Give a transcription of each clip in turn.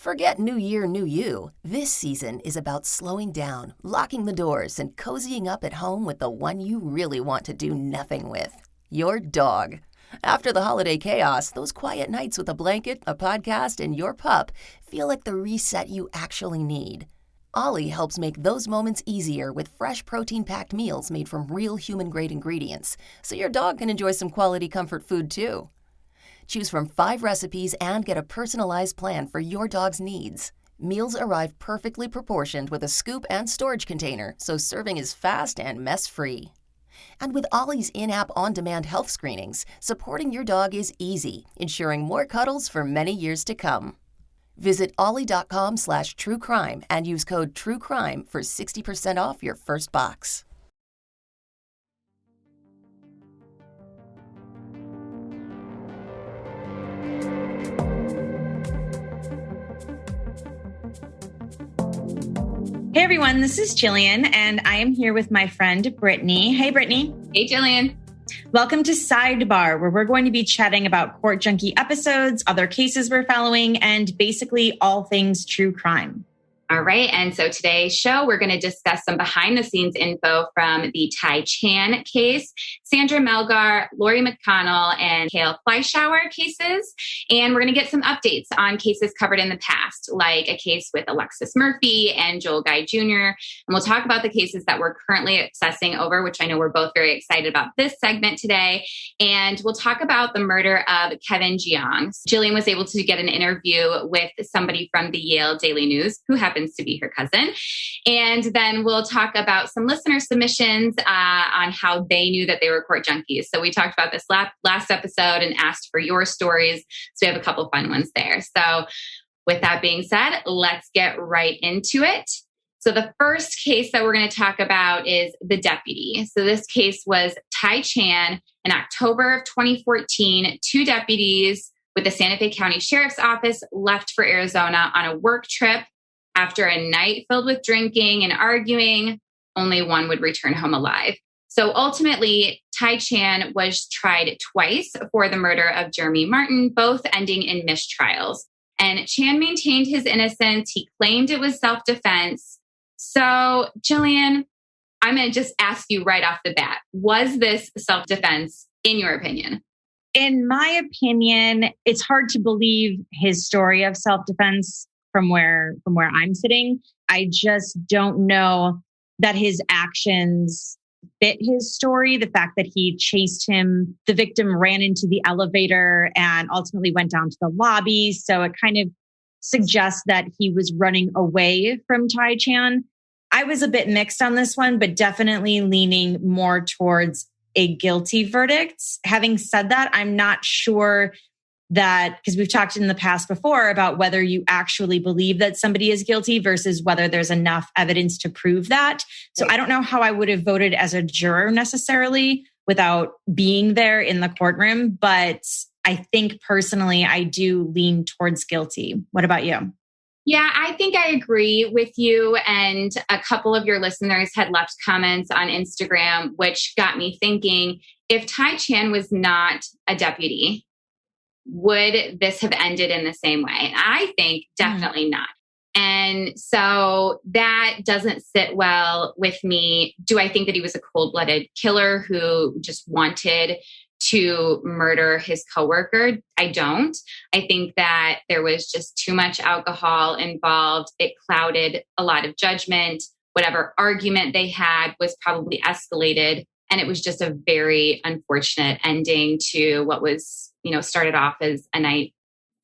Forget New Year, New You. This season is about slowing down, locking the doors, and cozying up at home with the one you really want to do nothing with. Your dog. After the holiday chaos, those quiet nights with a blanket, a podcast, and your pup feel like the reset you actually need. Ollie helps make those moments easier with fresh protein-packed meals made from real human-grade ingredients, so your dog can enjoy some quality comfort food too. Choose from 5 recipes and get a personalized plan for your dog's needs. Meals arrive perfectly proportioned with a scoop and storage container, so serving is fast and mess-free. And with Ollie's in-app on-demand health screenings, supporting your dog is easy, ensuring more cuddles for many years to come. Visit ollie.com/truecrime and use code TRUECRIME for 60% off your first box. Hey everyone, this is Jillian, and I am here with my friend Brittnee. Hey Brittnee. Hey Jillian. Welcome to Sidebar, where we're going to be chatting about Court Junkie episodes, other cases we're following, and basically all things true crime. All right. And so today's show, we're going to discuss some behind the scenes info from the Tai Chan case, Sandra Melgar, Lori McConnell, and Kayle Fleischauer cases. And we're going to get some updates on cases covered in the past, like a case with Alexis Murphy and Joel Guy Jr. And we'll talk about the cases that we're currently obsessing over, which I know we're both very excited about this segment today. And we'll talk about the murder of Kevin Jiang. Jillian was able to get an interview with somebody from the Yale Daily News who happens to be her cousin. And then we'll talk about some listener submissions on how they knew that they were court junkies. So we talked about this last episode and asked for your stories. So we have a couple fun ones there. So with that being said, let's get right into it. So the first case that we're going to talk about is the deputy. So this case was Tai Chan. In October of 2014, 2 deputies with the Santa Fe County Sheriff's Office left for Arizona on a work trip. After a night filled with drinking and arguing, only one would return home alive. So ultimately, Tai Chan was tried twice for the murder of Jeremy Martin, both ending in mistrials. And Chan maintained his innocence. He claimed it was self-defense. So, Jillian, I'm going to just ask you right off the bat, was this self-defense in your opinion? In my opinion, it's hard to believe his story of self-defense from where I'm sitting. I just don't know that his actions fit his story. The fact that he chased him, the victim ran into the elevator and ultimately went down to the lobby. So it kind of suggests that he was running away from Tai Chan. I was a bit mixed on this one, but definitely leaning more towards a guilty verdict. Having said that, I'm not sure that, because we've talked in the past before about whether you actually believe that somebody is guilty versus whether there's enough evidence to prove that. So I don't know how I would have voted as a juror necessarily without being there in the courtroom. But I think personally, I do lean towards guilty. What about you? Yeah, I think I agree with you. And a couple of your listeners had left comments on Instagram, which got me thinking, if Tai Chan was not a deputy, would this have ended in the same way? And I think definitely not. And so that doesn't sit well with me. Do I think that he was a cold-blooded killer who just wanted to murder his coworker? I don't. I think that there was just too much alcohol involved. It clouded a lot of judgment. Whatever argument they had was probably escalated. And it was just a very unfortunate ending to what was, started off as a night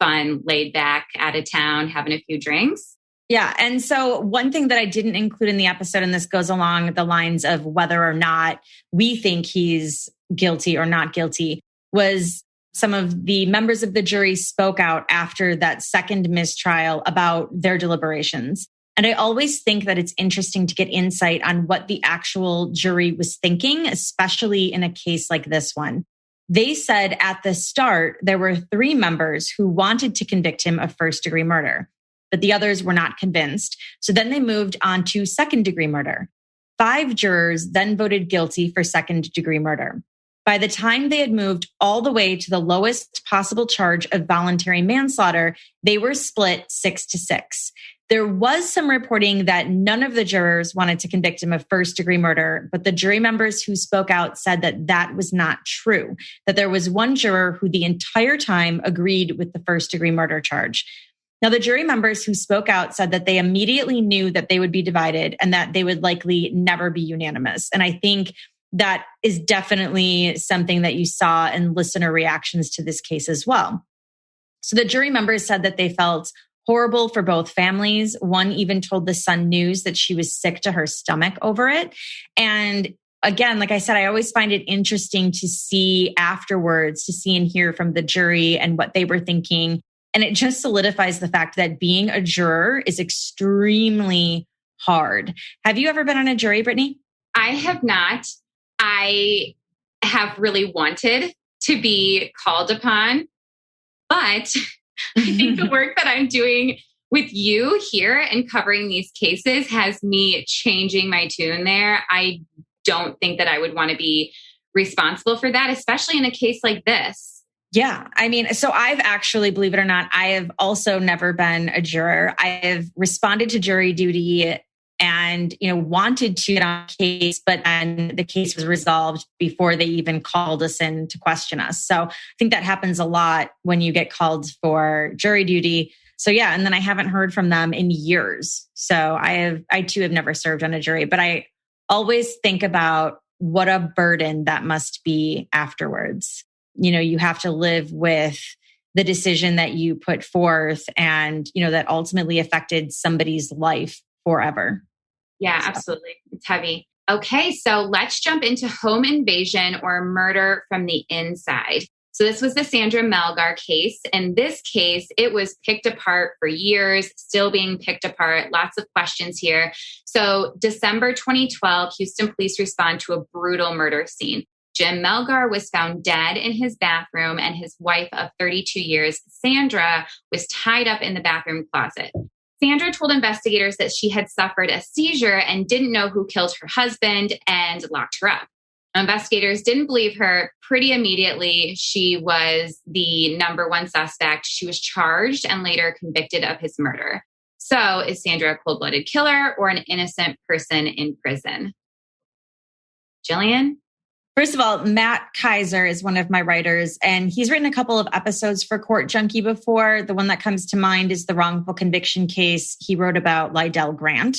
fun, laid back, out of town, having a few drinks. Yeah. And so one thing that I didn't include in the episode, and this goes along the lines of whether or not we think he's guilty or not guilty, was some of the members of the jury spoke out after that second mistrial about their deliberations. And I always think that it's interesting to get insight on what the actual jury was thinking, especially in a case like this one. They said at the start, there were 3 members who wanted to convict him of first-degree murder, but the others were not convinced. So then they moved on to second-degree murder. 5 jurors then voted guilty for second-degree murder. by the time they had moved all the way to the lowest possible charge of voluntary manslaughter, they were split 6-6. There was some reporting that none of the jurors wanted to convict him of first-degree murder, but the jury members who spoke out said that that was not true, that there was one juror who the entire time agreed with the first-degree murder charge. Now, the jury members who spoke out said that they immediately knew that they would be divided and that they would likely never be unanimous. And I think that is definitely something that you saw in listener reactions to this case as well. So the jury members said that they felt horrible for both families. One even told the Sun News that she was sick to her stomach over it. And again, like I said, I always find it interesting to see afterwards, to see and hear from the jury and what they were thinking. And it just solidifies the fact that being a juror is extremely hard. Have you ever been on a jury, Brittnee? I have not. I have really wanted to be called upon, but I think the work that I'm doing with you here and covering these cases has me changing my tune there. I don't think that I would want to be responsible for that, especially in a case like this. Yeah. I mean, so I've actually, believe it or not, I have also never been a juror. I have responded to jury duty and, wanted to get on a case, but then the case was resolved before they even called us in to question us. So I think that happens a lot when you get called for jury duty. So yeah, and then I haven't heard from them in years. So I too have never served on a jury, but I always think about what a burden that must be afterwards. You have to live with the decision that you put forth and, that ultimately affected somebody's life forever. Yeah, absolutely. It's heavy. Okay, so let's jump into home invasion or murder from the inside. So this was the Sandra Melgar case. In this case, it was picked apart for years, still being picked apart. Lots of questions here. So December 2012, Houston police respond to a brutal murder scene. Jim Melgar was found dead in his bathroom and his wife of 32 years, Sandra, was tied up in the bathroom closet. Sandra told investigators that she had suffered a seizure and didn't know who killed her husband and locked her up. Investigators didn't believe her. Pretty immediately, she was the number one suspect. She was charged and later convicted of his murder. So is Sandra a cold-blooded killer or an innocent person in prison? Jillian? First of all, Matt Kaiser is one of my writers, and he's written a couple of episodes for Court Junkie before. The one that comes to mind is the wrongful conviction case he wrote about Lydell Grant.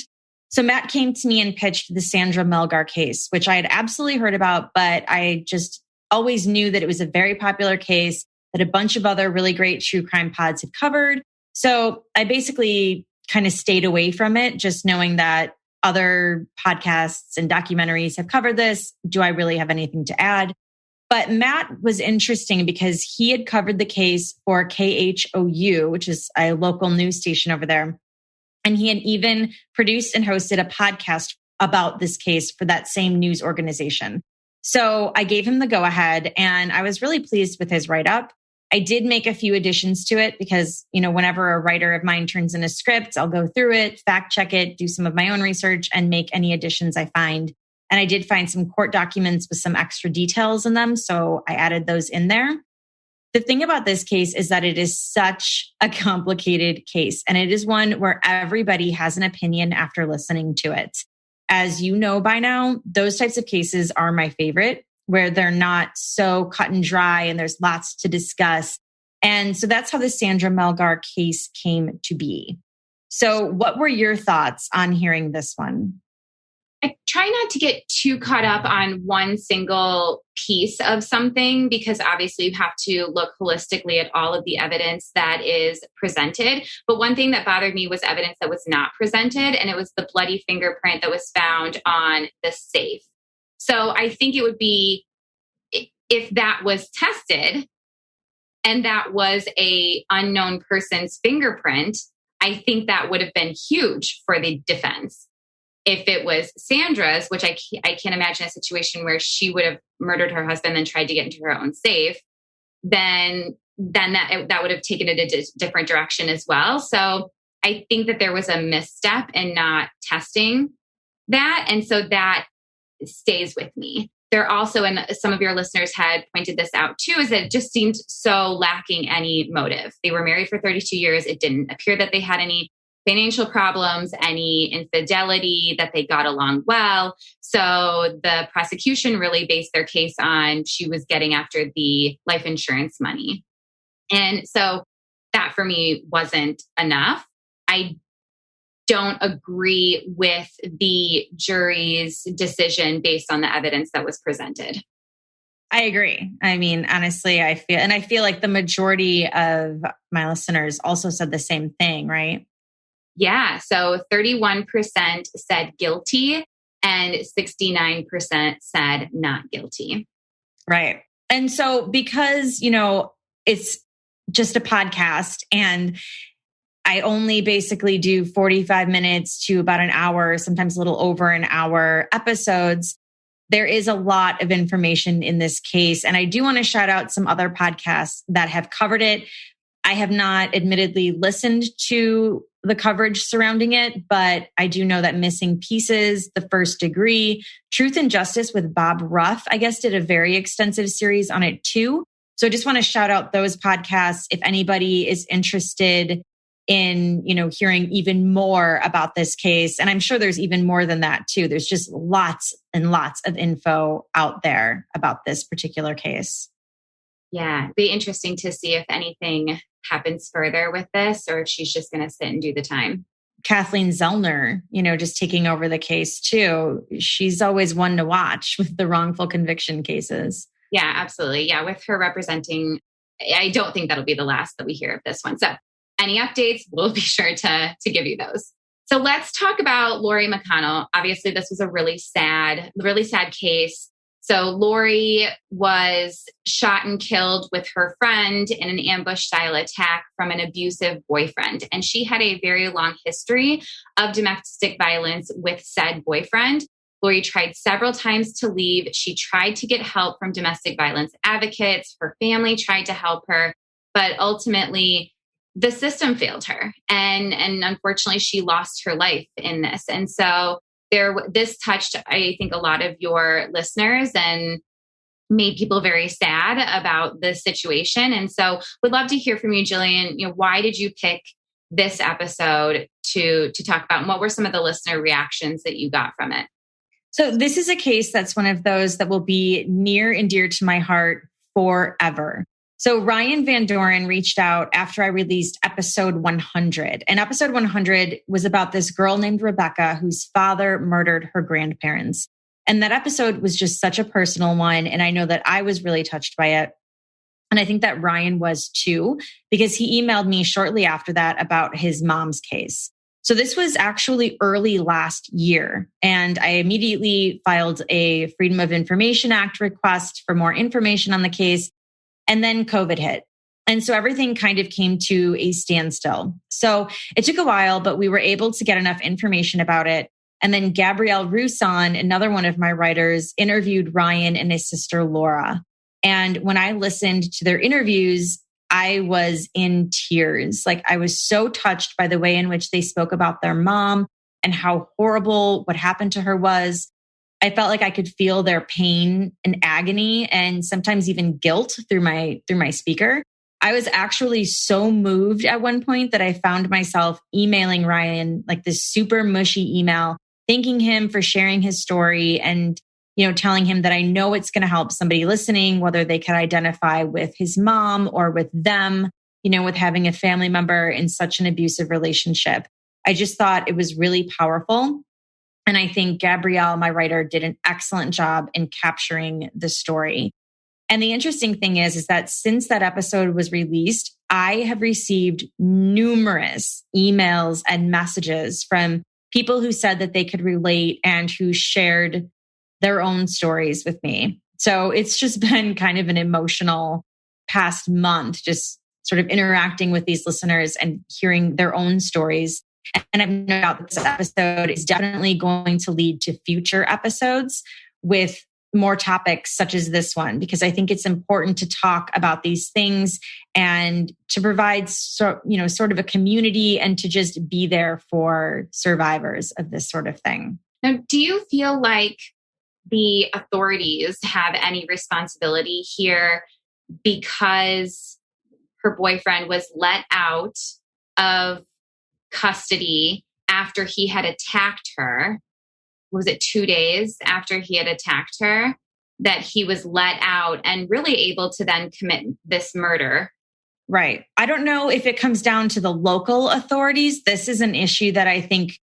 So Matt came to me and pitched the Sandra Melgar case, which I had absolutely heard about, but I just always knew that it was a very popular case that a bunch of other really great true crime pods had covered. So I basically kind of stayed away from it, just knowing that other podcasts and documentaries have covered this. Do I really have anything to add? But Matt was interesting because he had covered the case for KHOU, which is a local news station over there. And he had even produced and hosted a podcast about this case for that same news organization. So I gave him the go ahead and I was really pleased with his write-up. I did make a few additions to it because, whenever a writer of mine turns in a script, I'll go through it, fact check it, do some of my own research and make any additions I find. And I did find some court documents with some extra details in them. So I added those in there. The thing about this case is that it is such a complicated case. And it is one where everybody has an opinion after listening to it. As you know by now, those types of cases are my favorite, where they're not so cut and dry and there's lots to discuss. And so that's how the Sandra Melgar case came to be. So what were your thoughts on hearing this one? I try not to get too caught up on one single piece of something because obviously you have to look holistically at all of the evidence that is presented. But one thing that bothered me was evidence that was not presented, and it was the bloody fingerprint that was found on the safe. So I think it would be, if that was tested and that was a unknown person's fingerprint, I think that would have been huge for the defense. If it was Sandra's, which I can't imagine a situation where she would have murdered her husband and tried to get into her own safe, then that would have taken it a different direction as well. So I think that there was a misstep in not testing that. And so that stays with me. there also, and some of your listeners had pointed this out too, is that it just seemed so lacking any motive. They were married for 32 years. It didn't appear that they had any financial problems, any infidelity, that they got along well. So the prosecution really based their case on she was getting after the life insurance money. And so that for me wasn't enough. I don't agree with the jury's decision based on the evidence that was presented. I agree. I mean, honestly, I feel like the majority of my listeners also said the same thing, right? Yeah. So 31% said guilty and 69% said not guilty. Right. And so because, it's just a podcast and I only basically do 45 minutes to about an hour, sometimes a little over an hour episodes, there is a lot of information in this case. And I do want to shout out some other podcasts that have covered it. I have not admittedly listened to the coverage surrounding it, but I do know that Missing Pieces, The First Degree, Truth and Justice with Bob Ruff, I guess, did a very extensive series on it too. So I just want to shout out those podcasts if anybody is interested in, hearing even more about this case. And I'm sure there's even more than that too. There's just lots and lots of info out there about this particular case. Yeah, it'd be interesting to see if anything happens further with this or if she's just going to sit and do the time. Kathleen Zellner, just taking over the case too. She's always one to watch with the wrongful conviction cases. Yeah, absolutely. Yeah, with her representing, I don't think that'll be the last that we hear of this one. So any updates, we'll be sure to give you those. So let's talk about Lori McConnell. Obviously, this was a really sad case. So Lori was shot and killed with her friend in an ambush-style attack from an abusive boyfriend. And she had a very long history of domestic violence with said boyfriend. Lori tried several times to leave. She tried to get help from domestic violence advocates. Her family tried to help her, but ultimately the system failed her. And unfortunately, she lost her life in this. And so this touched, I think, a lot of your listeners and made people very sad about the situation. And so would love to hear from you, Jillian. Why did you pick this episode to talk about? And what were some of the listener reactions that you got from it? So this is a case that's one of those that will be near and dear to my heart forever. So Ryan Van Doren reached out after I released episode 100. And episode 100 was about this girl named Rebecca whose father murdered her grandparents. And that episode was just such a personal one. And I know that I was really touched by it. And I think that Ryan was too, because he emailed me shortly after that about his mom's case. So this was actually early last year. And I immediately filed a Freedom of Information Act request for more information on the case. And then COVID hit. And so everything kind of came to a standstill. So it took a while, but we were able to get enough information about it. And then Gabrielle Rousson, another one of my writers, interviewed Ryan and his sister, Laura. And when I listened to their interviews, I was in tears. Like I was so touched by the way in which they spoke about their mom and how horrible what happened to her was. I felt like I could feel their pain and agony and sometimes even guilt through my speaker. I was actually so moved at one point that I found myself emailing Ryan like this super mushy email, thanking him for sharing his story and, telling him that I know it's going to help somebody listening, whether they could identify with his mom or with them, with having a family member in such an abusive relationship. I just thought it was really powerful. And I think Gabrielle, my writer, did an excellent job in capturing the story. And the interesting thing is that since that episode was released, I have received numerous emails and messages from people who said that they could relate and who shared their own stories with me. So it's just been kind of an emotional past month, just sort of interacting with these listeners and hearing their own stories. And I've no doubt that this episode is definitely going to lead to future episodes with more topics such as this one, because I think it's important to talk about these things and to provide sort of a community and to just be there for survivors of this sort of thing. Now, do you feel like the authorities have any responsibility here because her boyfriend was let out of custody after he had attacked her. Was it 2 days after he had attacked her that he was let out and really able to then commit this murder? Right. I don't know if it comes down to the local authorities. This is an issue that I think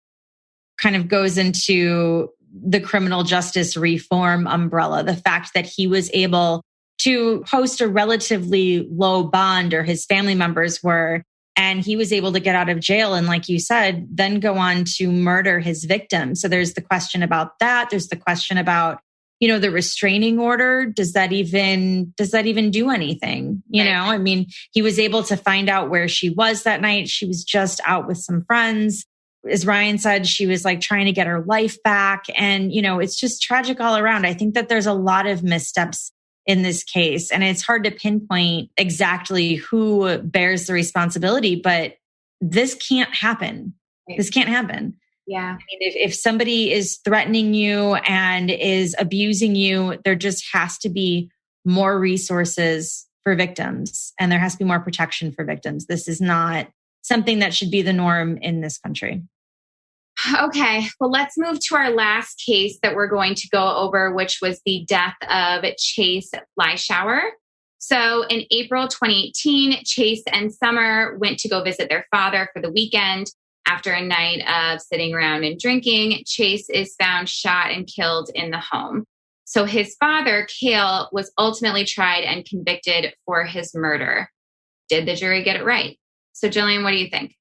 kind of goes into the criminal justice reform umbrella. The fact that he was able to post a relatively low bond, or his family members were, and he was able to get out of jail. And like you said, then go on to murder his victim. So there's the question about that. There's the question about, the restraining order. Does that even do anything? I mean, he was able to find out where she was that night. She was just out with some friends. As Ryan said, she was like trying to get her life back. And, it's just tragic all around. I think that there's a lot of missteps in this case, and it's hard to pinpoint exactly who bears the responsibility, but this can't happen. Right. This can't happen. Yeah. I mean, if somebody is threatening you and is abusing you, there just has to be more resources for victims, and there has to be more protection for victims. This is not something that should be the norm in this country. Okay, well, let's move to our last case that we're going to go over, which was the death of Kayle Fleischauer. So in April 2018, Chase and Summer went to go visit their father for the weekend. After a night of sitting around and drinking, Chase is found shot and killed in the home. So his father, Kayle, was ultimately tried and convicted for his murder. Did the jury get it right? So Jillian, what do you think?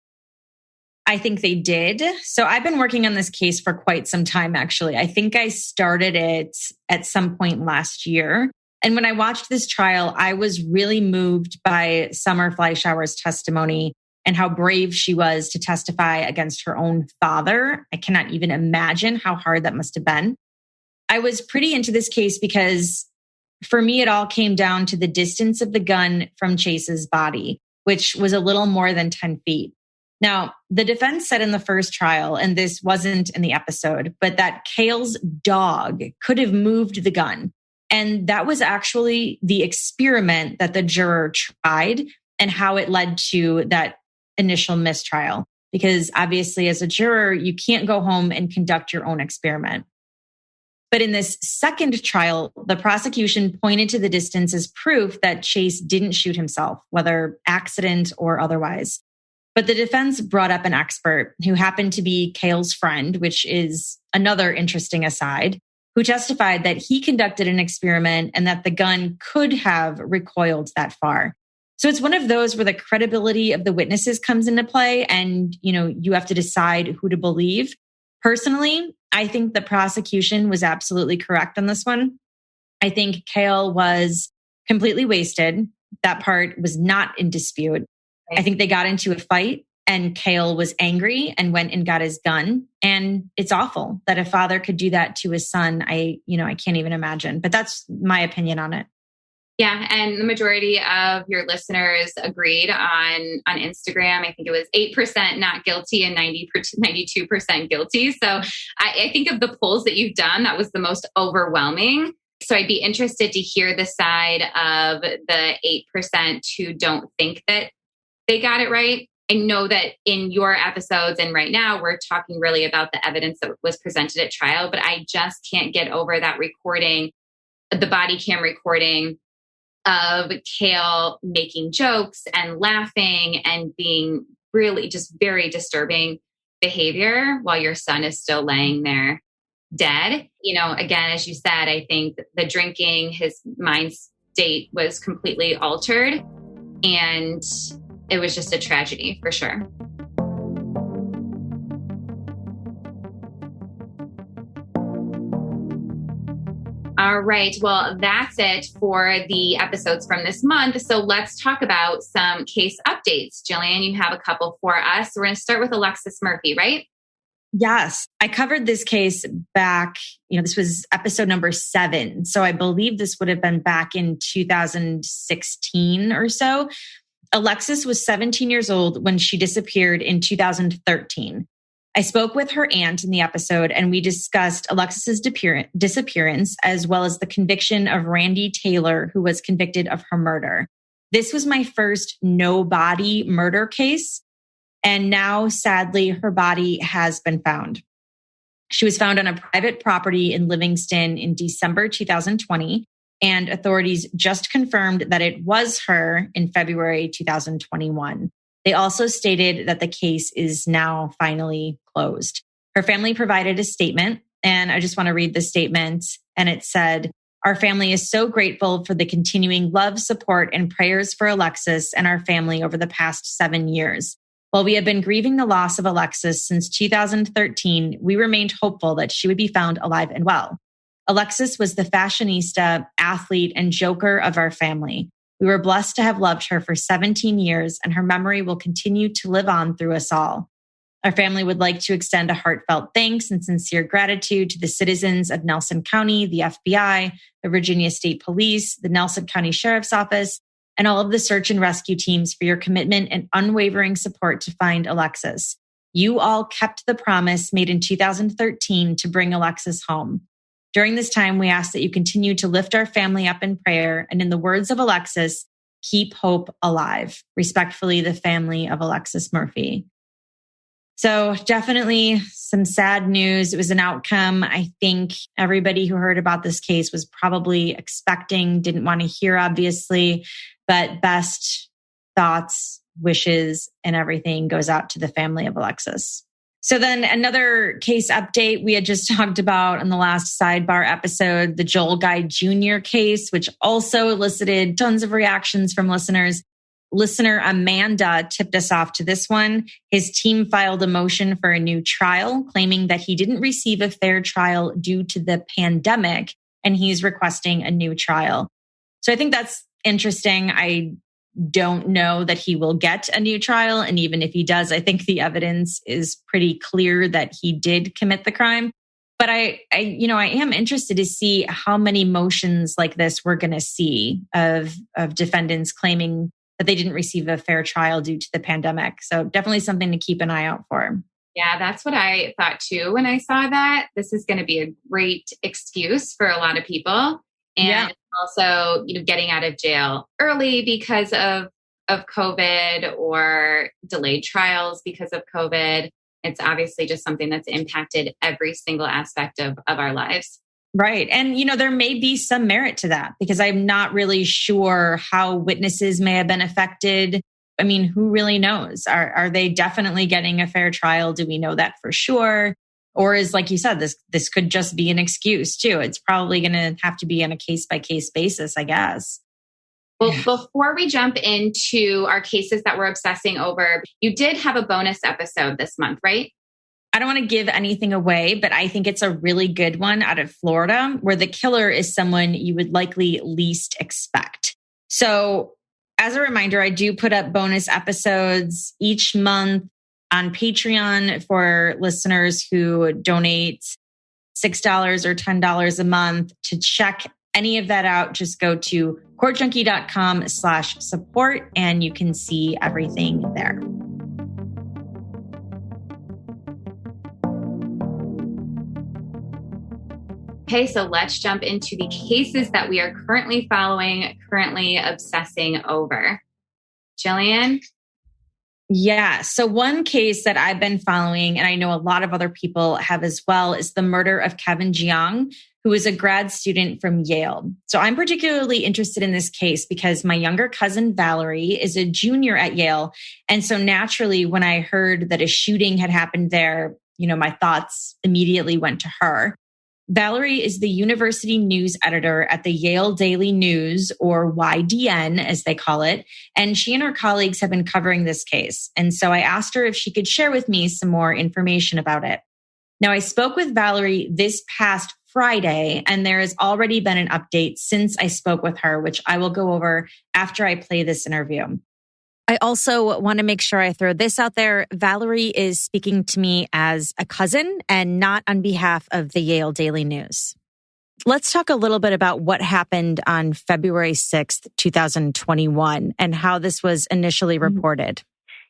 I think they did. So I've been working on this case for quite some time, actually. I think I started it at some point last year. And when I watched this trial, I was really moved by Summer Fleischauer's testimony and how brave she was to testify against her own father. I cannot even imagine how hard that must have been. I was pretty into this case because for me, it all came down to the distance of the gun from Chase's body, which was a little more than 10 feet. Now, the defense said in the first trial, and this wasn't in the episode, but that Kayle's dog could have moved the gun. And that was actually the experiment that the juror tried and how it led to that initial mistrial. Because obviously, as a juror, you can't go home and conduct your own experiment. But in this second trial, the prosecution pointed to the distance as proof that Chase didn't shoot himself, whether accident or otherwise. But the defense brought up an expert who happened to be Kayle's friend, which is another interesting aside, who testified that he conducted an experiment and that the gun could have recoiled that far. So it's one of those where the credibility of the witnesses comes into play and, you have to decide who to believe. Personally, I think the prosecution was absolutely correct on this one. I think Kayle was completely wasted. That part was not in dispute. I think they got into a fight and Kayle was angry and went and got his gun. And it's awful that a father could do that to his son. I can't even imagine, but that's my opinion on it. Yeah. And the majority of your listeners agreed on Instagram. I think it was 8% not guilty and 92% guilty. So I think of the polls that you've done, that was the most overwhelming. So I'd be interested to hear the side of the 8% who don't think that they got it right. I know that in your episodes and right now, we're talking really about the evidence that was presented at trial, but I just can't get over that recording, the body cam recording of Kayle making jokes and laughing and being really just very disturbing behavior while your son is still laying there dead. Again, as you said, I think the drinking, his mind state was completely altered, and it was just a tragedy for sure. All right. Well, that's it for the episodes from this month. So let's talk about some case updates. Jillian, you have a couple for us. We're going to start with Alexis Murphy, right? Yes. I covered this case back, this was episode number 7. So I believe this would have been back in 2016 or so. Alexis was 17 years old when she disappeared in 2013. I spoke with her aunt in the episode, and we discussed Alexis's disappearance, as well as the conviction of Randy Taylor, who was convicted of her murder. This was my first no-body murder case, and now, sadly, her body has been found. She was found on a private property in Livingston in December 2020, and authorities just confirmed that it was her in February 2021. They also stated that the case is now finally closed. Her family provided a statement, and I just want to read the statement. And it said, "Our family is so grateful for the continuing love, support, and prayers for Alexis and our family over the past 7 years. While we have been grieving the loss of Alexis since 2013, we remained hopeful that she would be found alive and well. Alexis was the fashionista, athlete, and joker of our family. We were blessed to have loved her for 17 years, and her memory will continue to live on through us all. Our family would like to extend a heartfelt thanks and sincere gratitude to the citizens of Nelson County, the FBI, the Virginia State Police, the Nelson County Sheriff's Office, and all of the search and rescue teams for your commitment and unwavering support to find Alexis. You all kept the promise made in 2013 to bring Alexis home. During this time, we ask that you continue to lift our family up in prayer, and in the words of Alexis, keep hope alive. Respectfully, the family of Alexis Murphy." So definitely some sad news. It was an outcome I think everybody who heard about this case was probably expecting, didn't want to hear, obviously, but best thoughts, wishes, and everything goes out to the family of Alexis. So then another case update we had just talked about in the last Sidebar episode, the Joel Guy Jr. case, which also elicited tons of reactions from listeners. Listener Amanda tipped us off to this one. His team filed a motion for a new trial, claiming that he didn't receive a fair trial due to the pandemic, and he's requesting a new trial. So I think that's interesting. I don't know that he will get a new trial. And even if he does, I think the evidence is pretty clear that he did commit the crime. But I am interested to see how many motions like this we're going to see of defendants claiming that they didn't receive a fair trial due to the pandemic. So definitely something to keep an eye out for. Yeah, that's what I thought too when I saw that. This is going to be a great excuse for a lot of people. And also, getting out of jail early because of COVID or delayed trials because of COVID. It's obviously just something that's impacted every single aspect of our lives. Right. And, there may be some merit to that because I'm not really sure how witnesses may have been affected. I mean, who really knows? Are they definitely getting a fair trial? Do we know that for sure? Or is, like you said, this could just be an excuse too. It's probably going to have to be on a case-by-case basis, I guess. Well, before we jump into our cases that we're obsessing over, you did have a bonus episode this month, right? I don't want to give anything away, but I think it's a really good one out of Florida where the killer is someone you would likely least expect. So as a reminder, I do put up bonus episodes each month on Patreon for listeners who donate $6 or $10 a month. To check any of that out, just go to courtjunkie.com/support and you can see everything there. Okay, so let's jump into the cases that we are currently following, currently obsessing over. Jillian? Yeah. So one case that I've been following, and I know a lot of other people have as well, is the murder of Kevin Jiang, who is a grad student from Yale. So I'm particularly interested in this case because my younger cousin, Valerie, is a junior at Yale. And so naturally, when I heard that a shooting had happened there, my thoughts immediately went to her. Valerie is the university news editor at the Yale Daily News, or YDN as they call it, and she and her colleagues have been covering this case. And so I asked her if she could share with me some more information about it. Now, I spoke with Valerie this past Friday, and there has already been an update since I spoke with her, which I will go over after I play this interview. I also want to make sure I throw this out there. Valerie is speaking to me as a cousin and not on behalf of the Yale Daily News. Let's talk a little bit about what happened on February 6th, 2021, and how this was initially reported.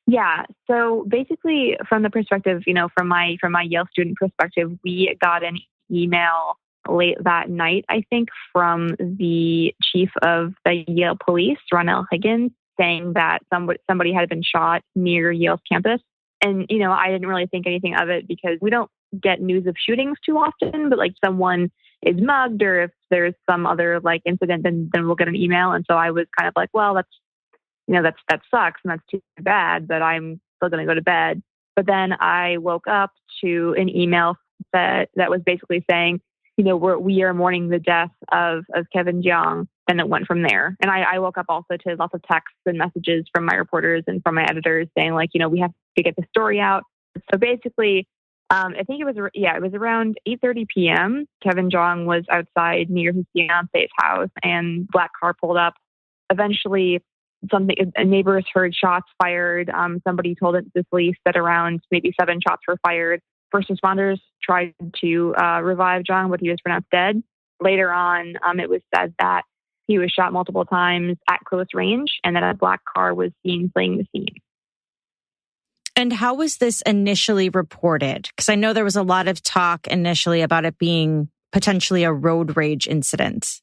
Yeah. So basically, from the perspective, from my Yale student perspective, we got an email late that night, I think, from the chief of the Yale police, Ronell Higgins, saying that somebody had been shot near Yale's campus. And, I didn't really think anything of it because we don't get news of shootings too often, but like someone is mugged or if there's some other like incident, then we'll get an email. And so I was kind of like, well, that sucks and that's too bad, but I'm still going to go to bed. But then I woke up to an email that was basically saying, we are mourning the death of Kevin Jiang. And it went from there. And I woke up also to lots of texts and messages from my reporters and from my editors saying like, we have to get the story out. So basically, I think it was around 8:30 p.m. Kevin Jiang was outside near his fiance's house and black car pulled up. Eventually, neighbors heard shots fired. Somebody told the police that around maybe 7 shots were fired. First responders tried to revive Jiang, but he was pronounced dead. Later on, it was said that he was shot multiple times at close range and that a black car was seen fleeing the scene. And how was this initially reported? Because I know there was a lot of talk initially about it being potentially a road rage incident.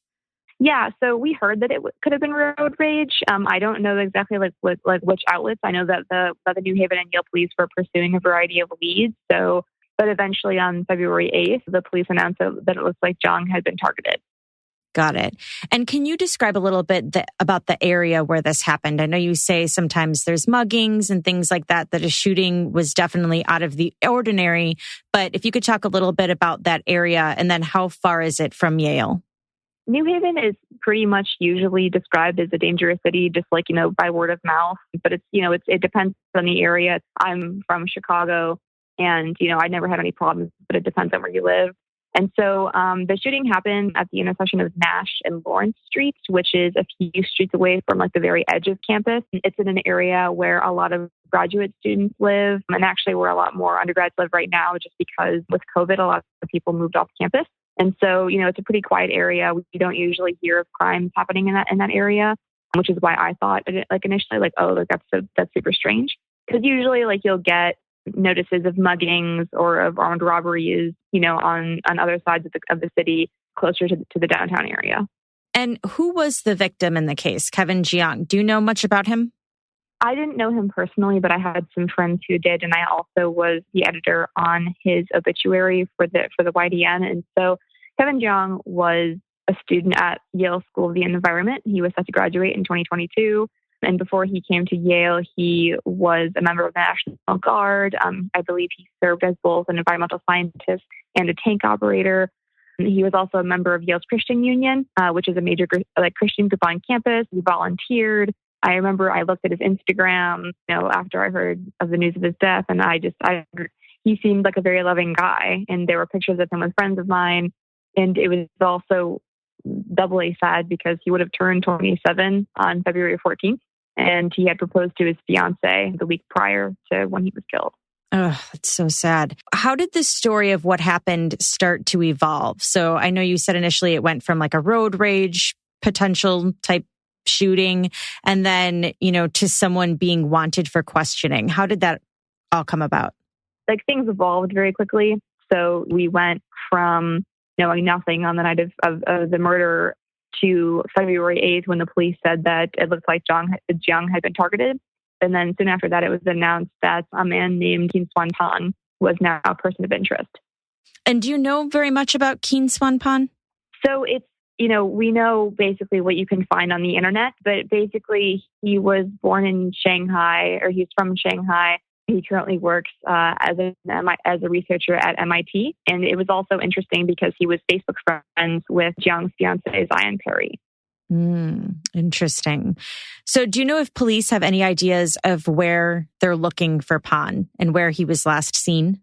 Yeah, so we heard that it could have been road rage. I don't know exactly which outlets. I know that the New Haven and Yale police were pursuing a variety of leads. But eventually on February 8th, the police announced that it looks like Jiang had been targeted. Got it. And can you describe a little bit about the area where this happened? I know you say sometimes there's muggings and things like that a shooting was definitely out of the ordinary. But if you could talk a little bit about that area and then how far is it from Yale? New Haven is pretty much usually described as a dangerous city, just like, by word of mouth. But it's, it depends on the area. I'm from Chicago and, I never had any problems, but it depends on where you live. And so the shooting happened at the intersection of Nash and Lawrence Streets, which is a few streets away from like the very edge of campus. It's in an area where a lot of graduate students live and actually where a lot more undergrads live right now, just because with COVID, a lot of people moved off campus. And so, it's a pretty quiet area. We don't usually hear of crimes happening in that area, which is why I thought initially that's super strange. Because usually you'll get notices of muggings or of armed robberies, on other sides of the city closer to the downtown area. And who was the victim in the case, Kevin Jiang? Do you know much about him? I didn't know him personally, but I had some friends who did, and I also was the editor on his obituary for the YDN. And so Kevin Jiang was a student at Yale School of the Environment. He was set to graduate in 2022. And before he came to Yale, he was a member of the National Guard. I believe he served as both an environmental scientist and a tank operator. He was also a member of Yale's Christian Union, which is a major Christian group on campus. He volunteered. I remember I looked at his Instagram, after I heard of the news of his death, and he seemed like a very loving guy. And there were pictures of him with friends of mine. And it was also doubly sad because he would have turned 27 on February 14th. And he had proposed to his fiancée the week prior to when he was killed. Oh, that's so sad. How did the story of what happened start to evolve? So I know you said initially it went from like a road rage potential type shooting and then, to someone being wanted for questioning. How did that all come about? Things evolved very quickly. So we went from knowing nothing on the night of the murder to February 8th when the police said that it looked like Jiang had been targeted. And then soon after that, it was announced that a man named Keen Swan Pan was now a person of interest. And do you know very much about Keen Swan Pan? So it's, we know basically what you can find on the internet, but basically he was born in Shanghai, or he's from Shanghai. He currently works as a researcher at MIT. And it was also interesting because he was Facebook friends with Jiang's fiancée, Zion Perry. Interesting. So do you know if police have any ideas of where they're looking for Pan and where he was last seen?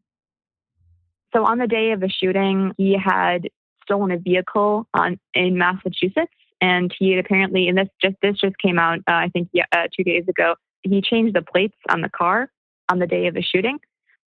So on the day of the shooting, he had stolen a vehicle in Massachusetts. And he had apparently, and this just came out, I think 2 days ago, he changed the plates on the car on the day of the shooting.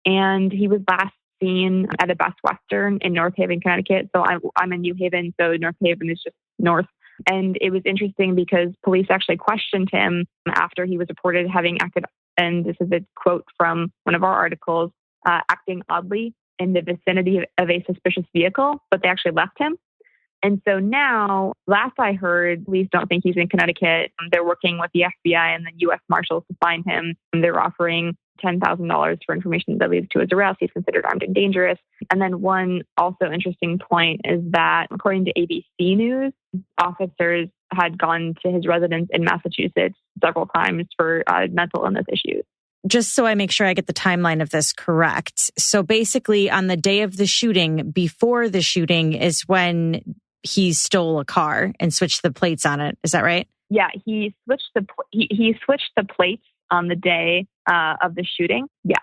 And he was last seen at a Best Western in North Haven, Connecticut. So I'm in New Haven, so North Haven is just north. And it was interesting because police actually questioned him after he was reported having acted and this is a quote from one of our articles, acting oddly in the vicinity of a suspicious vehicle, but they actually left him. And so now, last I heard, police don't think he's in Connecticut. They're working with the FBI and the U.S. Marshals to find him. They're offering $10,000 for information that leads to his arrest. He's considered armed and dangerous. And then one also interesting point is that, according to ABC News, officers had gone to his residence in Massachusetts several times for mental illness issues. Just so I make sure I get the timeline of this correct. So basically, on the day of the shooting, before the shooting, is when he stole a car and switched the plates on it. Is that right? Yeah, he switched the plates on the day of the shooting. Yeah.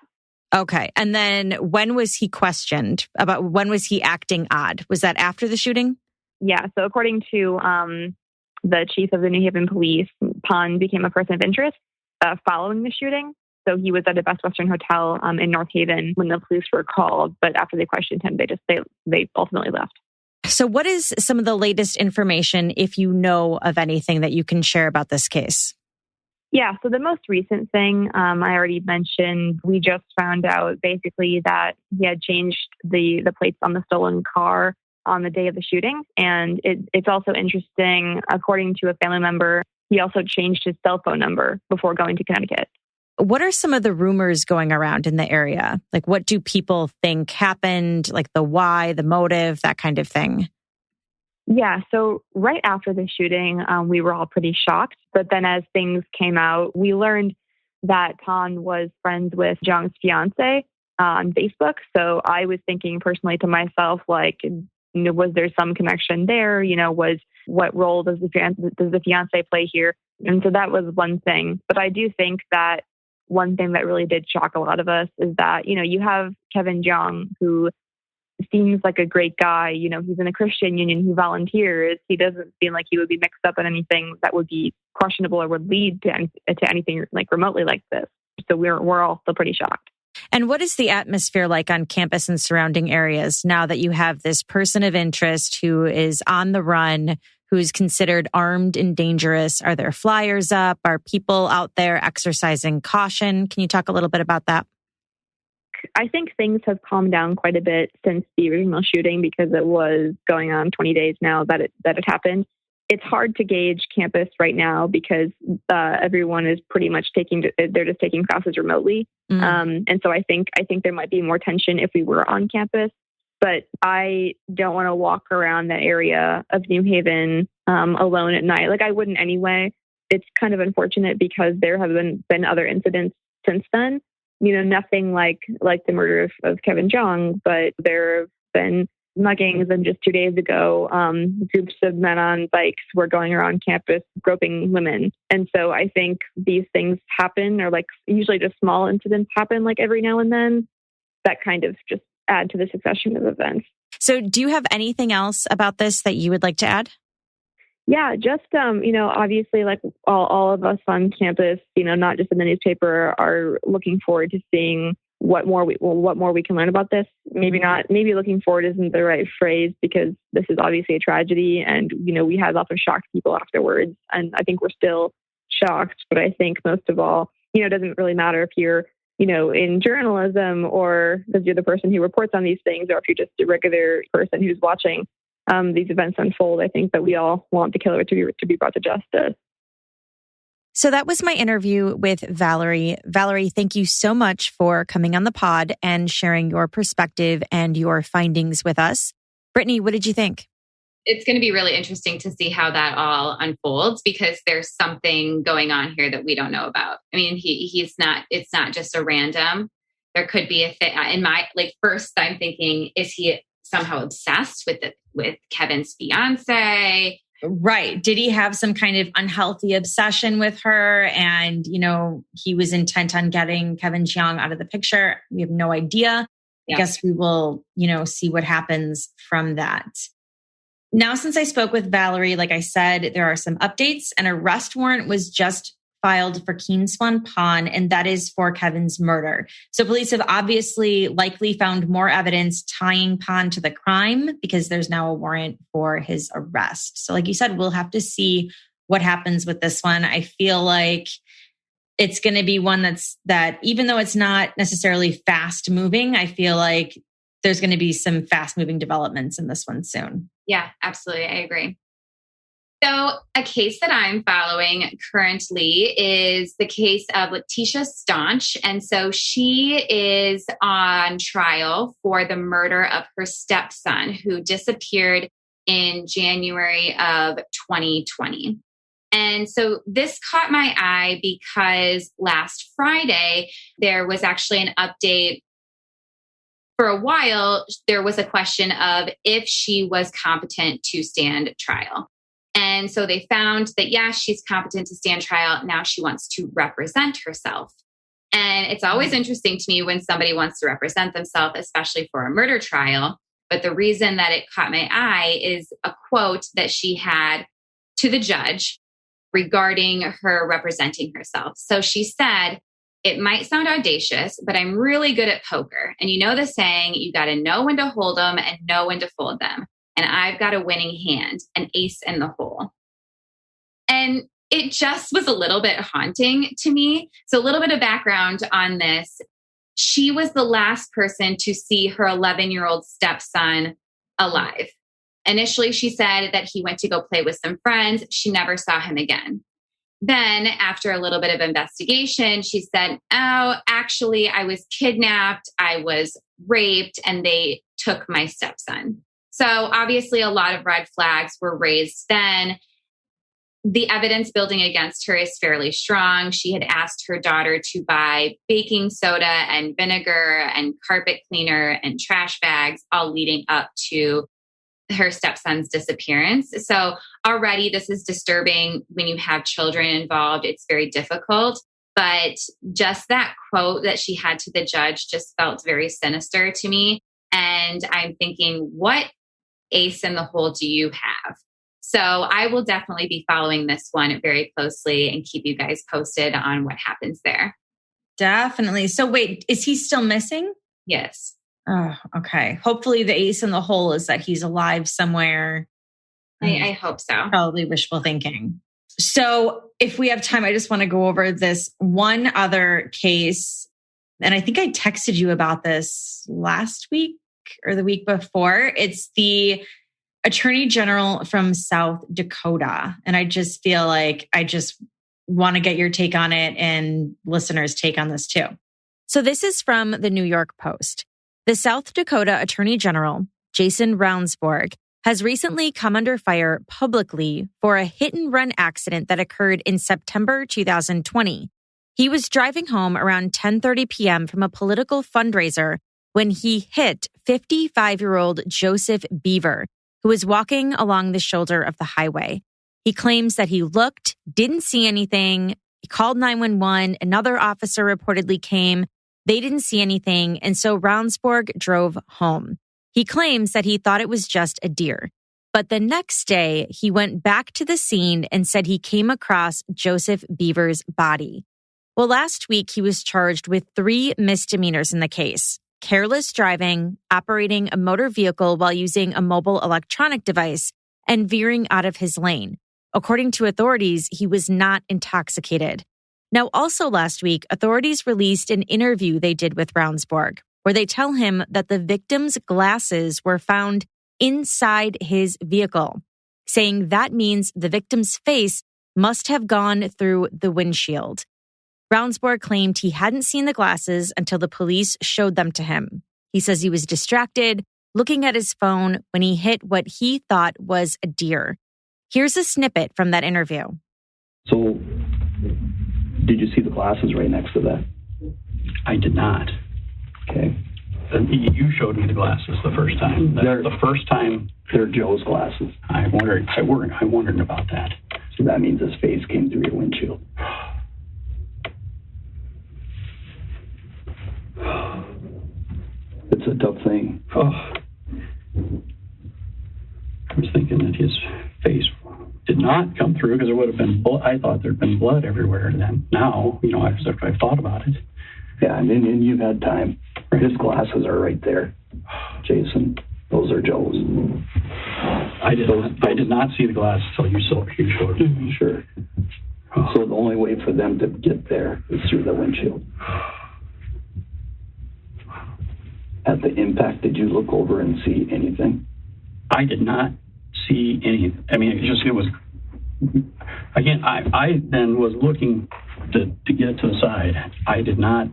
Okay. And then when was he questioned about when was he acting odd? Was that after the shooting? Yeah. So according to the chief of the New Haven police, Pan became a person of interest following the shooting. So he was at a Best Western hotel in North Haven when the police were called. But after they questioned him, they ultimately left. So what is some of the latest information, if you know of anything that you can share about this case? Yeah, so the most recent thing I already mentioned, we just found out basically that he had changed the plates on the stolen car on the day of the shooting. And it's also interesting, according to a family member, he also changed his cell phone number before going to Connecticut. What are some of the rumors going around in the area? Like, what do people think happened? Like the why, the motive, that kind of thing? Yeah, so right after the shooting, we were all pretty shocked. But then as things came out, we learned that Pan was friends with Jiang's fiance on Facebook. So I was thinking personally to myself, like, was there some connection there? What role does the fiance play here? And so that was one thing. But I do think that one thing that really did shock a lot of us is that, you have Kevin Jiang, who seems like a great guy. He's in a Christian union. He volunteers. He doesn't seem like he would be mixed up in anything that would be questionable or would lead to anything like remotely like this. So we're all still pretty shocked. And what is the atmosphere like on campus and surrounding areas now that you have this person of interest who is on the run, who's considered armed and dangerous? Are there flyers up? Are people out there exercising caution? Can you talk a little bit about that? I think things have calmed down quite a bit since the original shooting because it was going on 20 days now that it happened. It's hard to gauge campus right now because everyone is pretty much they're just taking classes remotely. And so I think there might be more tension if we were on campus. But I don't want to walk around that area of New Haven alone at night. Like I wouldn't anyway. It's kind of unfortunate because there have been other incidents since then. Nothing like the murder of Kevin Jiang, but there have been muggings. And just 2 days ago, groups of men on bikes were going around campus groping women. And so I think these things happen, or like usually just small incidents happen like every now and then that kind of just add to the succession of events. So do you have anything else about this that you would like to add? Yeah, just, obviously like all of us on campus, not just in the newspaper, are looking forward to seeing what more we can learn about this. Maybe looking forward isn't the right phrase because this is obviously a tragedy and, we had lots of shocked people afterwards. And I think we're still shocked, but I think most of all, it doesn't really matter if you're, in journalism or because you're the person who reports on these things or if you're just a regular person who's watching these events unfold. I think that we all want the killer to be brought to justice. So that was my interview with Valerie. Valerie, thank you so much for coming on the pod and sharing your perspective and your findings with us. Brittney, what did you think? It's going to be really interesting to see how that all unfolds because there's something going on here that we don't know about. I mean, it's not just a random. There could be a thing in my, first I'm thinking, is he somehow obsessed with Kevin's fiance? Right. Did he have some kind of unhealthy obsession with her? And, he was intent on getting Kevin Jiang out of the picture. We have no idea. Yeah. I guess we will, see what happens from that. Now, since I spoke with Valerie, like I said, there are some updates. An arrest warrant was just filed for Kingswan Pan, and that is for Kevin's murder. So police have obviously likely found more evidence tying Pan to the crime because there's now a warrant for his arrest. So like you said, we'll have to see what happens with this one. I feel like it's going to be one that even though it's not necessarily fast moving, I feel like there's going to be some fast moving developments in this one soon. Yeah, absolutely. I agree. So a case that I'm following currently is the case of Letitia Staunch. And so she is on trial for the murder of her stepson who disappeared in January of 2020. And so this caught my eye because last Friday, there was actually an update. For a while, there was a question of if she was competent to stand trial. And so they found that, yeah, she's competent to stand trial. Now she wants to represent herself. And it's always interesting to me when somebody wants to represent themselves, especially for a murder trial. But the reason that it caught my eye is a quote that she had to the judge regarding her representing herself. So she said, "It might sound audacious, but I'm really good at poker. And you know the saying, you got to know when to hold them and know when to fold them. And I've got a winning hand, an ace in the hole." And it just was a little bit haunting to me. So a little bit of background on this. She was the last person to see her 11-year-old stepson alive. Initially, she said that he went to go play with some friends. She never saw him again. Then after a little bit of investigation, she said, "Oh, actually, I was kidnapped, I was raped, and they took my stepson." So obviously a lot of red flags were raised then. The evidence building against her is fairly strong. She had asked her daughter to buy baking soda and vinegar and carpet cleaner and trash bags, all leading up to her stepson's disappearance. So already this is disturbing when you have children involved. It's very difficult. But just that quote that she had to the judge just felt very sinister to me. And I'm thinking, what ace in the hole do you have? So I will definitely be following this one very closely and keep you guys posted on what happens there. Definitely. So wait, is he still missing? Yes. Oh, okay. Hopefully the ace in the hole is that he's alive somewhere. I hope so. Probably wishful thinking. So if we have time, I just want to go over this one other case. And I think I texted you about this last week or the week before. It's the Attorney General from South Dakota. And I just feel like I just want to get your take on it and listeners' take on this too. So this is from the New York Post. The South Dakota Attorney General, Jason Ravnsborg, has recently come under fire publicly for a hit-and-run accident that occurred in September 2020. He was driving home around 10:30 p.m. from a political fundraiser when he hit 55-year-old Joseph Beaver, who was walking along the shoulder of the highway. He claims that he looked, didn't see anything. He called 911. Another officer reportedly came. They didn't see anything, and so Ravnsborg drove home. He claims that he thought it was just a deer. But the next day, he went back to the scene and said he came across Joseph Beaver's body. Well, last week, he was charged with 3 misdemeanors in the case: careless driving, operating a motor vehicle while using a mobile electronic device, and veering out of his lane. According to authorities, he was not intoxicated. Now, also last week, authorities released an interview they did with Ravnsborg, where they tell him that the victim's glasses were found inside his vehicle, saying that means the victim's face must have gone through the windshield. Ravnsborg claimed he hadn't seen the glasses until the police showed them to him. He says he was distracted, looking at his phone when he hit what he thought was a deer. Here's a snippet from that interview. So, did you see the glasses right next to that? I did not. Okay. You showed me the glasses the first time. They're the first time. They're Joe's glasses. I wondered about that. So that means his face came through your windshield. It's a tough thing. Oh. I was thinking that his face did not come through because there would have been blood. I thought there'd been blood everywhere. And then now, I've thought about it. Yeah, and you've had time. His glasses are right there, Jason. Those are Joe's. I did not see the glasses until you showed me. Sure. So the only way for them to get there is through the windshield. At the impact, did you look over and see anything? I did not see any. I mean, it was, again, I then was looking to get to the side. I did not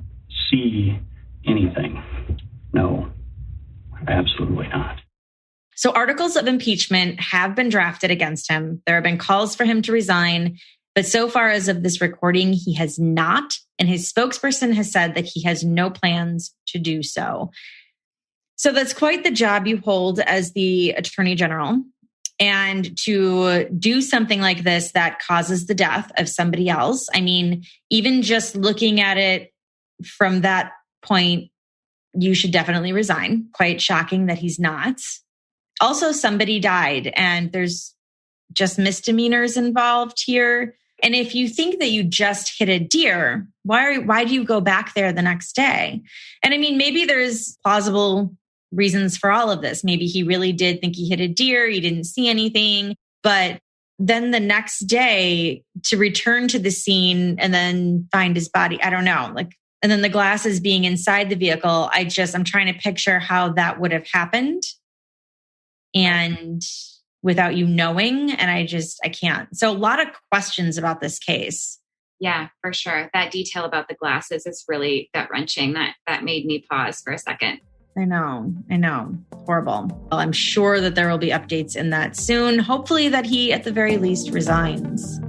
see anything. No, absolutely not. So articles of impeachment have been drafted against him. There have been calls for him to resign, but so far as of this recording, he has not. And his spokesperson has said that he has no plans to do so. So that's quite the job you hold as the Attorney General. And to do something like this that causes the death of somebody else, I mean, even just looking at it from that point, you should definitely resign. Quite shocking that he's not. Also, somebody died and there's just misdemeanors involved here. And if you think that you just hit a deer, why do you go back there the next day? And I mean, maybe there's plausible reasons for all of this. Maybe he really did think he hit a deer. He didn't see anything. But then the next day to return to the scene and then find his body, I don't know. And then the glasses being inside the vehicle. I'm trying to picture how that would have happened. And without you knowing, and I can't. So a lot of questions about this case. Yeah, for sure. That detail about the glasses is really gut-wrenching. That made me pause for a second. I know. Horrible. Well, I'm sure that there will be updates in that soon. Hopefully that he, at the very least, resigns.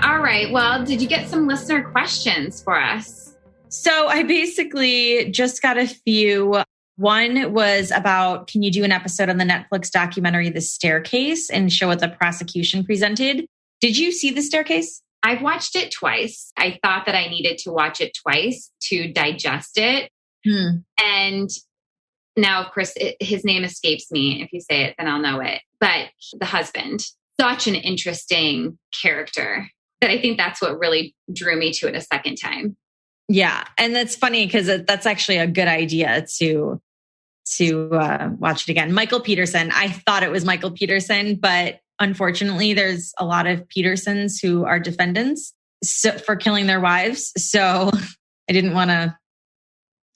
All right. Well, did you get some listener questions for us? So I basically just got a few. One was about, can you do an episode on the Netflix documentary, The Staircase, and show what the prosecution presented? Did you see The Staircase? I've watched it twice. I thought that I needed to watch it twice to digest it. And now, of course, his name escapes me. If you say it, then I'll know it. But the husband, such an interesting character that I think that's what really drew me to it a second time. Yeah. And that's funny because that's actually a good idea to watch it again. Michael Peterson. I thought it was Michael Peterson, but unfortunately there's a lot of Petersons who are defendants for killing their wives. So I didn't want to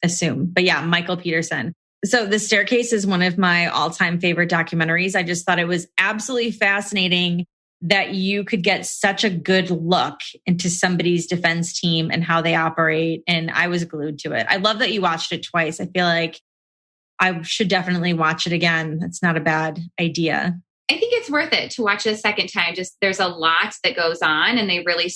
assume, but yeah, Michael Peterson. So The Staircase is one of my all-time favorite documentaries. I just thought it was absolutely fascinating that you could get such a good look into somebody's defense team and how they operate. And I was glued to it. I love that you watched it twice. I feel like I should definitely watch it again. That's not a bad idea. I think it's worth it to watch it a second time. Just there's a lot that goes on and they really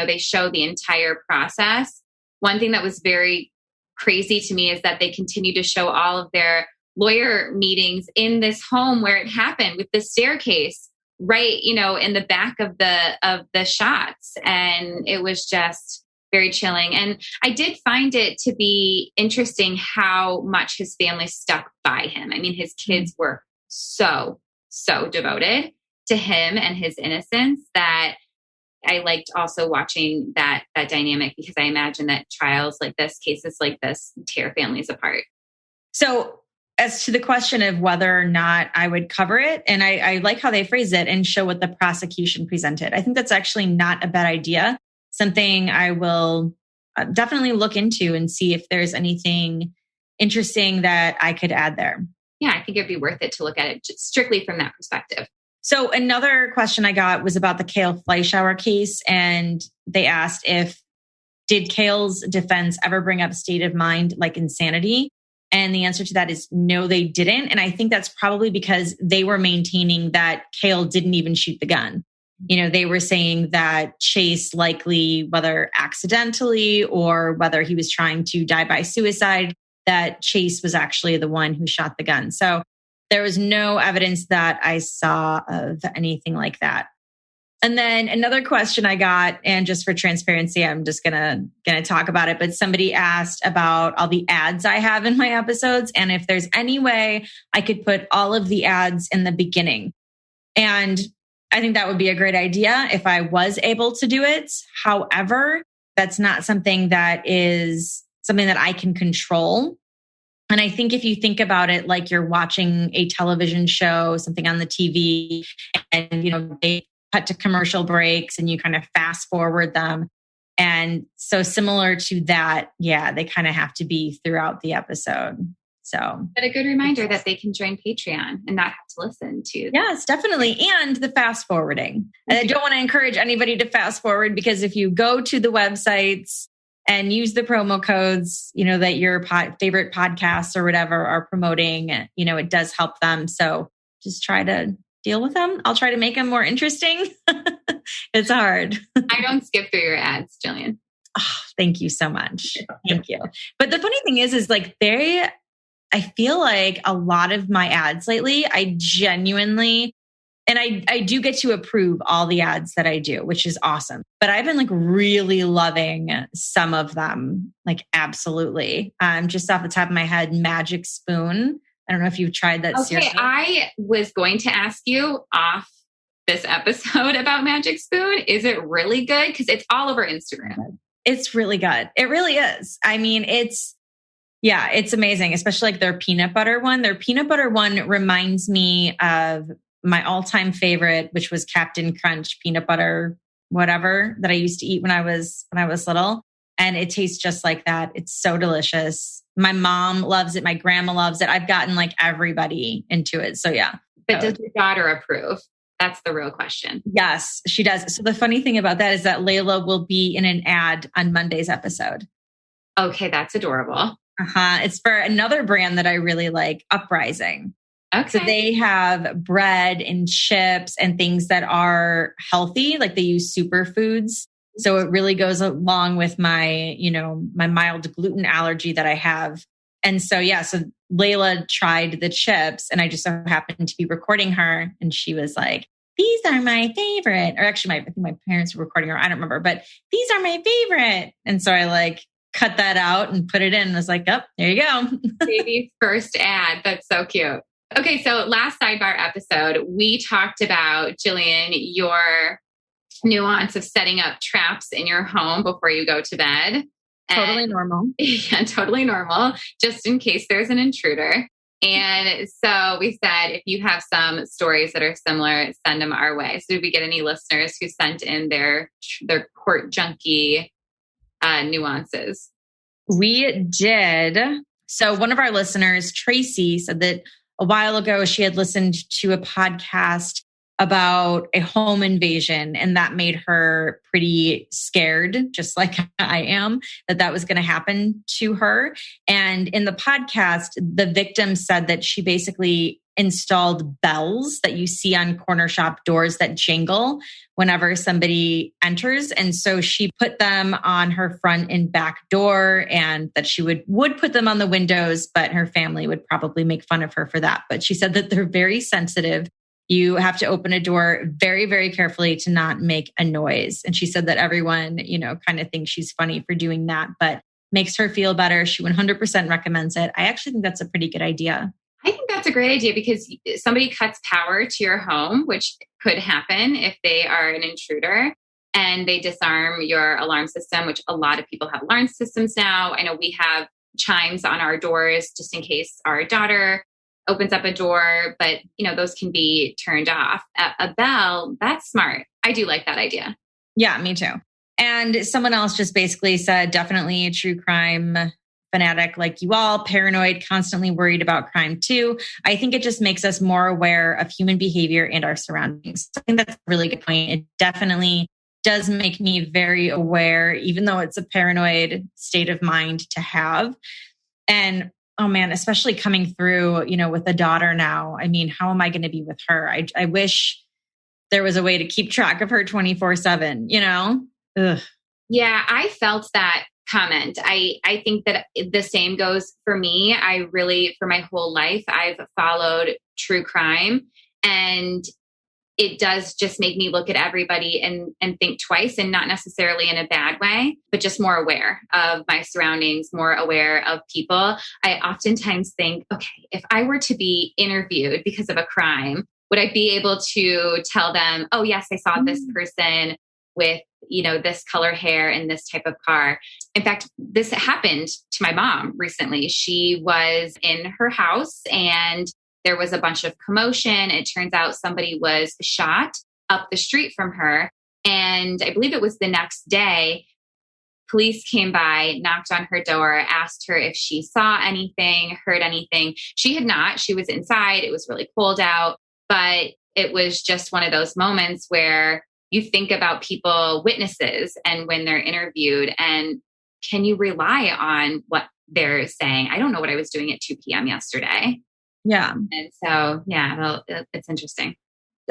they show the entire process. One thing that was very crazy to me is that they continue to show all of their lawyer meetings in this home where it happened with the staircase. Right, in the back of the shots. And it was just very chilling. And I did find it to be interesting how much his family stuck by him. I mean, his kids were so devoted to him and his innocence that I liked also watching that dynamic, because I imagine that trials like this, cases like this, tear families apart. So as to the question of whether or not I would cover it, and I like how they phrase it, and show what the prosecution presented. I think that's actually not a bad idea. Something I will definitely look into and see if there's anything interesting that I could add there. Yeah, I think it'd be worth it to look at it just strictly from that perspective. So another question I got was about the Kayle Fleischauer case. And they asked did Kayle's defense ever bring up state of mind like insanity? And the answer to that is no, they didn't. And I think that's probably because they were maintaining that Kayle didn't even shoot the gun. They were saying that Chase likely, whether accidentally or whether he was trying to die by suicide, that Chase was actually the one who shot the gun. So there was no evidence that I saw of anything like that. And then another question I got, and just for transparency, I'm just gonna talk about it, but somebody asked about all the ads I have in my episodes and if there's any way I could put all of the ads in the beginning. And I think that would be a great idea if I was able to do it. However, that's not something that I can control. And I think if you think about it, like you're watching a television show, something on the TV, and, they cut to commercial breaks and you kind of fast forward them. And so similar to that, they kind of have to be throughout the episode. So, but a good reminder that they can join Patreon and not have to listen to. Yes, definitely. And the fast forwarding. And I don't want to encourage anybody to fast forward, because if you go to the websites and use the promo codes, that your favorite podcasts or whatever are promoting, it does help them. So just try to deal with them. I'll try to make them more interesting. It's hard. I don't skip through your ads, Jillian. Oh, thank you so much. Thank you. But the funny thing is like I feel like a lot of my ads lately, I genuinely, and I do get to approve all the ads that I do, which is awesome. But I've been like really loving some of them, like absolutely. Just off the top of my head, Magic Spoon. I don't know if you've tried that series. Okay, I was going to ask you off this episode about Magic Spoon. Is it really good? Because it's all over Instagram. It's really good. It really is. I mean, it's amazing, especially like their peanut butter one. Their peanut butter one reminds me of my all-time favorite, which was Captain Crunch peanut butter, whatever, that I used to eat when I was little. And it tastes just like that. It's so delicious. My mom loves it. My grandma loves it. I've gotten like everybody into it. So yeah. But does your daughter approve? That's the real question. Yes, she does. So the funny thing about that is that Layla will be in an ad on Monday's episode. Okay, that's adorable. It's for another brand that I really like, Uprising. Okay. So they have bread and chips and things that are healthy, like they use superfoods. So it really goes along with my, my mild gluten allergy that I have. And so, so Layla tried the chips and I just so happened to be recording her. And she was like, these are my favorite. Or actually, I think my parents were recording her. I don't remember, but these are my favorite. And so I cut that out and put it in and was like, oh, there you go. Baby's first ad. That's so cute. Okay, so last Sidebar episode, we talked about, Jillian, your nuance of setting up traps in your home before you go to bed. Totally normal. Yeah, totally normal, just in case there's an intruder. And so we said, if you have some stories that are similar, send them our way. So did we get any listeners who sent in their Court Junkie nuances? We did. So one of our listeners, Tracy, said that a while ago she had listened to a podcast about a home invasion, and that made her pretty scared, just like I am, that was going to happen to her. And in the podcast, the victim said that she basically installed bells that you see on corner shop doors that jingle whenever somebody enters. And so she put them on her front and back door, and that she would put them on the windows, but her family would probably make fun of her for that. But she said that they're very sensitive. You have to open a door very, very carefully to not make a noise. And she said that everyone, kind of thinks she's funny for doing that, but makes her feel better. She 100% recommends it. I actually think that's a pretty good idea. I think that's a great idea, because somebody cuts power to your home, which could happen if they are an intruder, and they disarm your alarm system, which a lot of people have alarm systems now. I know we have chimes on our doors just in case our daughter opens up a door, but those can be turned off. A bell, that's smart. I do like that idea. Yeah, me too. And someone else just basically said, definitely a true crime fanatic like you all, paranoid, constantly worried about crime too. I think it just makes us more aware of human behavior and our surroundings. I think that's a really good point. It definitely does make me very aware, even though it's a paranoid state of mind to have. And oh man, especially coming through, with a daughter now. I mean, how am I going to be with her? I wish there was a way to keep track of her 24/7, Ugh. Yeah, I felt that comment. I think that the same goes for me. I really, for my whole life, I've followed true crime, and it does just make me look at everybody and think twice, and not necessarily in a bad way, but just more aware of my surroundings, more aware of people. I oftentimes think, okay, if I were to be interviewed because of a crime, would I be able to tell them, oh yes, I saw this person with, this color hair and this type of car. In fact, this happened to my mom recently. She was in her house and there was a bunch of commotion. It turns out somebody was shot up the street from her. And I believe it was the next day, police came by, knocked on her door, asked her if she saw anything, heard anything. She had not. She was inside. It was really cold out. But it was just one of those moments where you think about people, witnesses, and when they're interviewed, and can you rely on what they're saying? I don't know what I was doing at 2 p.m. yesterday. Yeah. And so, it's interesting.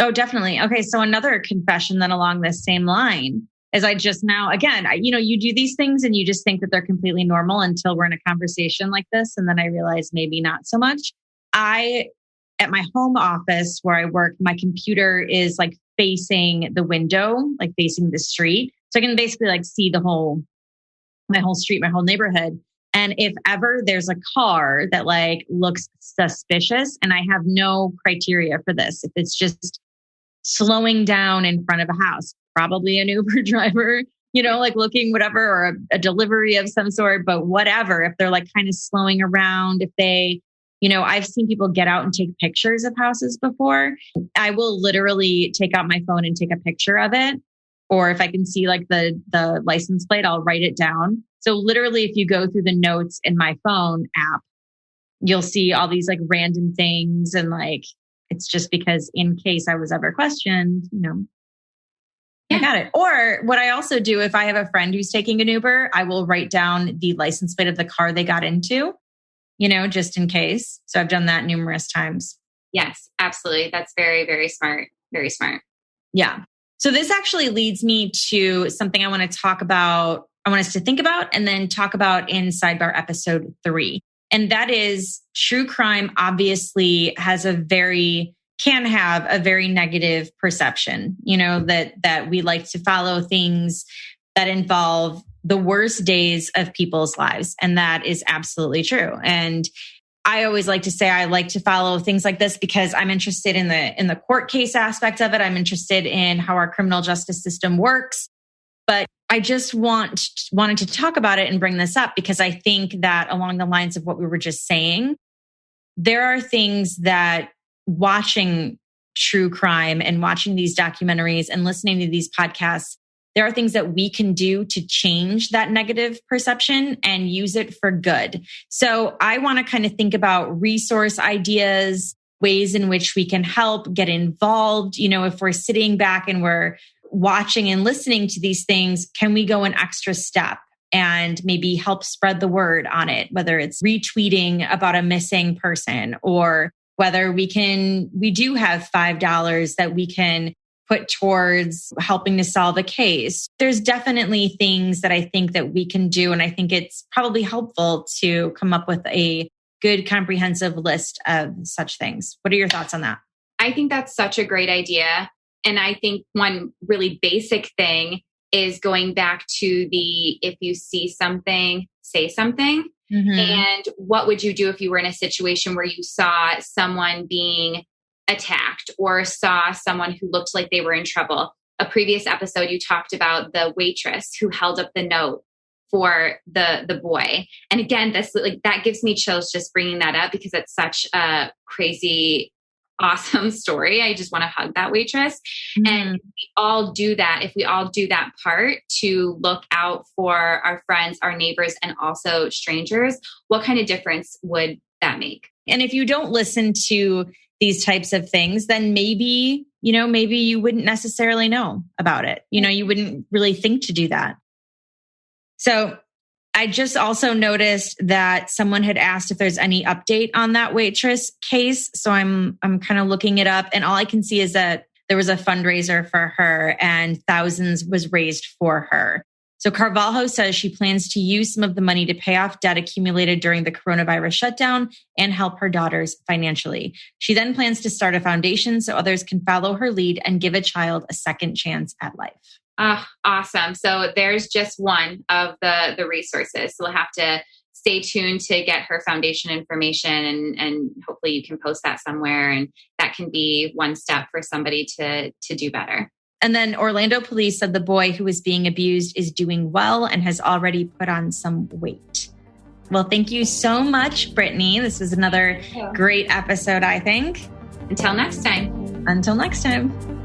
Oh, definitely. Okay. So another confession then along this same line is I just now, again, you do these things and you just think that they're completely normal until we're in a conversation like this. And then I realize maybe not so much. At my home office where I work, my computer is like facing the window, like facing the street. So I can basically like see my whole street, my whole neighborhood. And if ever there's a car that like looks suspicious, and I have no criteria for this, if it's just slowing down in front of a house, probably an Uber driver, like looking whatever, or a delivery of some sort, but whatever, if they're like kind of slowing around, if they, I've seen people get out and take pictures of houses before. I will literally take out my phone and take a picture of it. Or if I can see like the license plate, I'll write it down. So literally, if you go through the notes in my phone app, you'll see all these like random things. And like, it's just because in case I was ever questioned, I got it. Or what I also do, if I have a friend who's taking an Uber, I will write down the license plate of the car they got into, just in case. So I've done that numerous times. Yes, absolutely. That's very, very smart. Very smart. Yeah. So this actually leads me to something I want to talk about. I want us to think about and then talk about in Sidebar episode 3. And that is true crime obviously can have a very negative perception, that we like to follow things that involve the worst days of people's lives. And that is absolutely true. And I always like to say I like to follow things like this because I'm interested in the court case aspect of it. I'm interested in how our criminal justice system works. But I just wanted to talk about it and bring this up because I think that along the lines of what we were just saying, there are things that watching true crime and watching these documentaries and listening to these podcasts, there are things that we can do to change that negative perception and use it for good. So I want to kind of think about resource ideas, ways in which we can help get involved. If we're sitting back and we're watching and listening to these things, can we go an extra step and maybe help spread the word on it, whether it's retweeting about a missing person or whether we do have $5 that we can put towards helping to solve a case. There's definitely things that I think that we can do. And I think it's probably helpful to come up with a good comprehensive list of such things. What are your thoughts on that? I think that's such a great idea. And I think one really basic thing is going back to if you see something, say something. Mm-hmm. And what would you do if you were in a situation where you saw someone being attacked or saw someone who looked like they were in trouble? A previous episode, you talked about the waitress who held up the note for the boy. And again, that gives me chills just bringing that up because it's such a crazy, awesome story. I just want to hug that waitress. Mm-hmm. And we all do that. If we all do that part to look out for our friends, our neighbors, and also strangers, what kind of difference would that make? And if you don't listen to these types of things, then maybe you wouldn't necessarily know about it. You wouldn't really think to do that. So I just also noticed that someone had asked if there's any update on that waitress case. So I'm kind of looking it up, and all I can see is that there was a fundraiser for her and thousands was raised for her. So Carvalho says she plans to use some of the money to pay off debt accumulated during the coronavirus shutdown and help her daughters financially. She then plans to start a foundation so others can follow her lead and give a child a second chance at life. Awesome. So there's just one of the resources. So we'll have to stay tuned to get her foundation information and hopefully you can post that somewhere and that can be one step for somebody to do better. And then Orlando police said the boy who was being abused is doing well and has already put on some weight. Well, thank you so much, Brittnee. This was another great episode, I think. Until next time. Until next time.